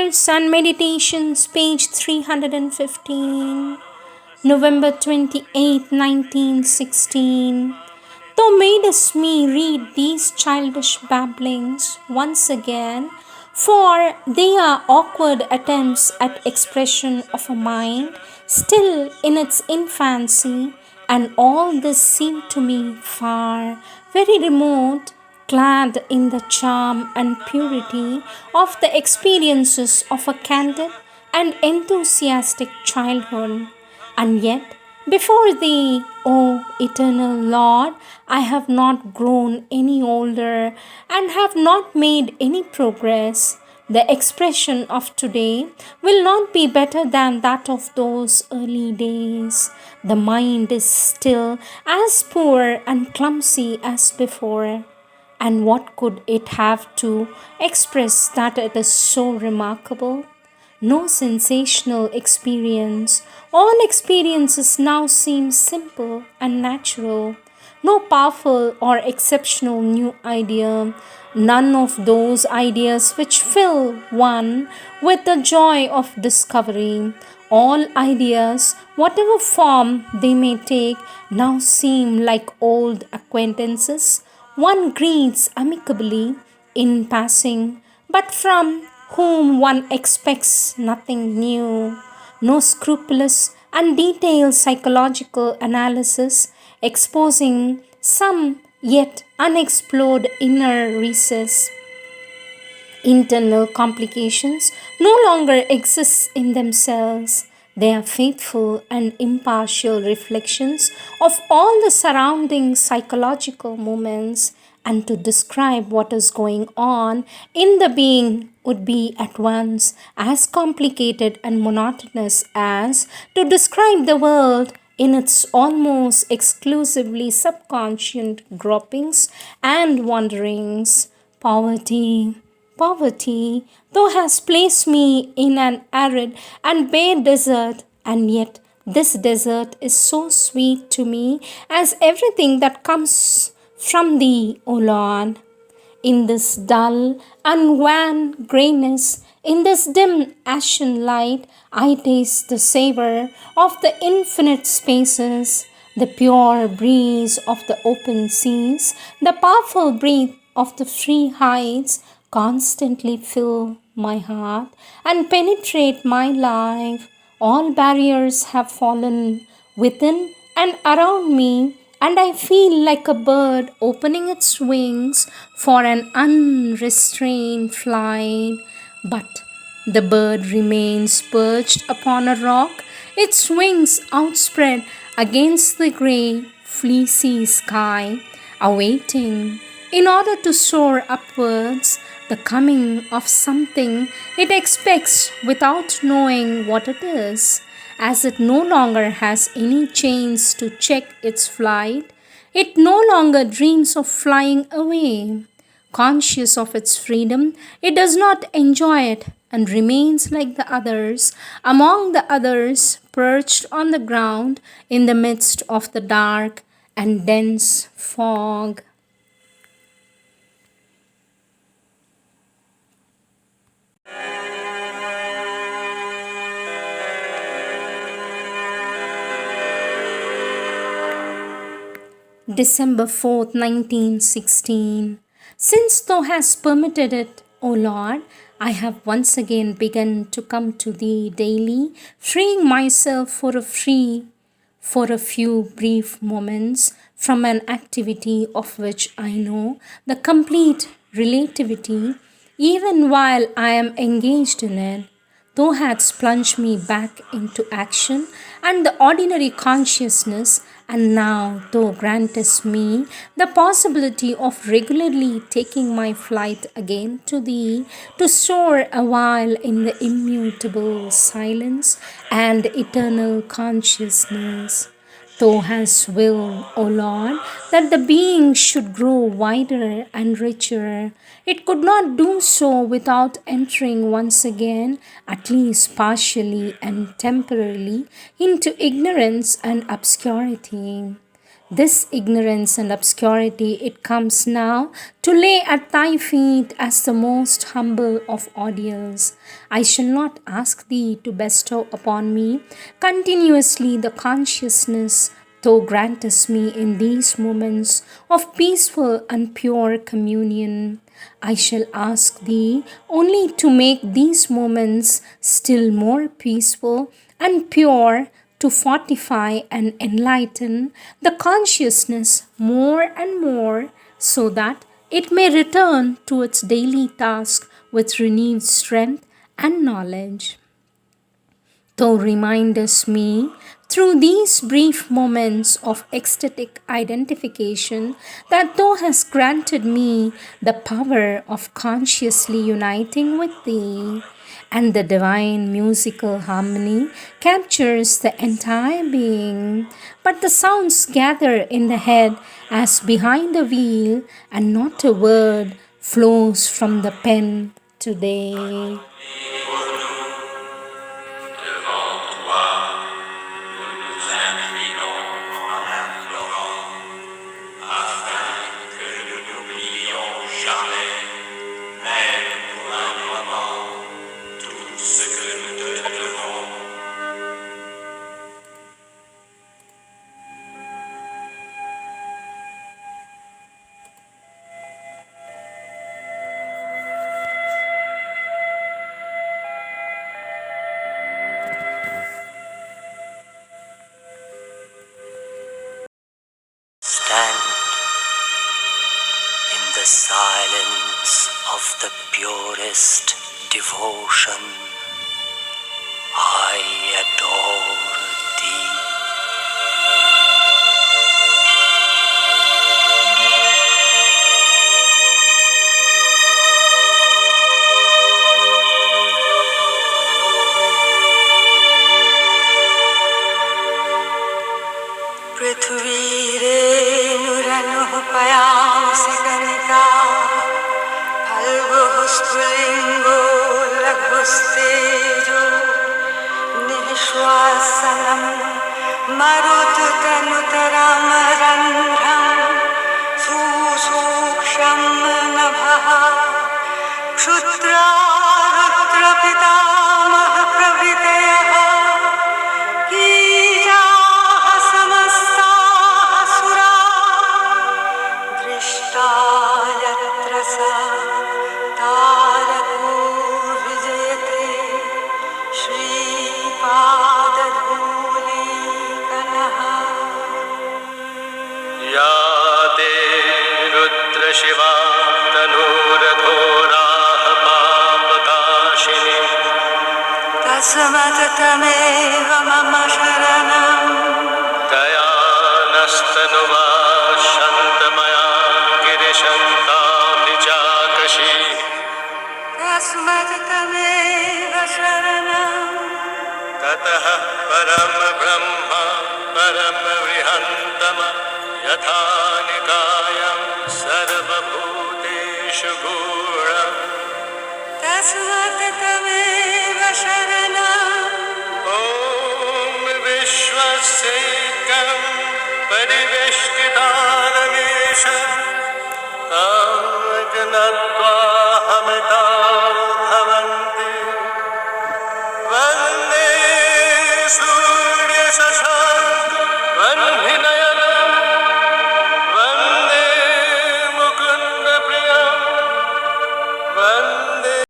Prayers and Meditations, page 315, November 28, 1916. Thou madest me read these childish babblings once again, for they are awkward attempts at expression of a mind still in its infancy, and all this seemed to me far, very remote, clad in the charm and purity of the experiences of a candid and enthusiastic childhood. And yet, before thee, O eternal Lord, I have not grown any older and have not made any progress. The expression of today will not be better than that of those early days. The mind is still as poor and clumsy as before. And what could it have to express that it is so remarkable? No sensational experience. All experiences now seem simple and natural. No powerful or exceptional new idea. None of those ideas which fill one with the joy of discovery. All ideas, whatever form they may take, now seem like old acquaintances one greets amicably in passing, but from whom one expects nothing new. No scrupulous and detailed psychological analysis exposing some yet unexplored inner recess. Internal complications no longer exist in themselves. They are faithful and impartial reflections of all the surrounding psychological moments, and to describe what is going on in the being would be at once as complicated and monotonous as to describe the world in its almost exclusively subconscious gropings and wanderings. Poverty. Poverty, thou hast placed me in an arid and bare desert, and yet this desert is so sweet to me as everything that comes from thee, O Lord. In this dull and wan grayness, in this dim ashen light, I taste the savor of the infinite spaces, the pure breeze of the open seas, the powerful breath of the free heights constantly fill my heart and penetrate my life. All barriers have fallen within and around me, and I feel like a bird opening its wings for an unrestrained flight. But the bird remains perched upon a rock, its wings outspread against the grey, fleecy sky, awaiting, in order to soar upwards, the coming of something it expects without knowing what it is. As it no longer has any chains to check its flight, it no longer dreams of flying away. Conscious of its freedom, it does not enjoy it and remains like the others, among the others, perched on the ground in the midst of the dark and dense fog. December 4th, 1916. Since thou hast permitted it, O Lord, I have once again begun to come to thee daily, freeing myself for a few brief moments from an activity of which I know the complete relativity, even while I am engaged in it. Thou hadst plunged me back into action and the ordinary consciousness, and now thou grantest me the possibility of regularly taking my flight again to thee, to soar awhile in the immutable silence and eternal consciousness. Thou hast willed, O Lord, that the being should grow wider and richer. It could not do so without entering once again, at least partially and temporarily, into ignorance and obscurity. This ignorance and obscurity it comes now to lay at thy feet as the most humble of audiors. I shall not ask thee to bestow upon me continuously the consciousness thou grantest me in these moments of peaceful and pure communion. I shall ask thee only to make these moments still more peaceful and pure, to fortify and enlighten the consciousness more and more, so that it may return to its daily task with renewed strength and knowledge. Thou remindest me through these brief moments of ecstatic identification that thou hast granted me the power of consciously uniting with thee, and the divine musical harmony captures the entire being. But the sounds gather in the head as behind the wheel, and not a word flows from the pen today. Stand in the silence of the purest devotion. I adore thee. पृथ्वी रेणुरनुः पयांसि कनिका फल्गुः स्फुलिङ्गो लघुस्तेजो निःश्वासनं मरुततनुतरं रन्ध्रं सुसूक्ष्मं नभः क्षुद्रारुद्रपितामह प्रभृतयः कीटाः समस्ताः सुराः दृष्टा यत्र सा तारको विजयते श्रीपादधूलिकणः या ते रुद्रशिवा तनूरघोराः पापकाशिनी तस्मात् तमेव मम शरणम् तया नस्तनुवा शन्तमया गिरिशन्ताभिजाकशी तस्मात् तमेव शरणम् ततः परं ब्रह्म परं बृहन्तम यथा निकायं सर्वभूतेषु गूढम् तस्मात् तमेव शरणम् ॐ विश्वस्यैकं परिवेष्टितारमेष तं ज्ञात्वाहमिता भवन्ति वन्दे सूर्यशशाङ्कम्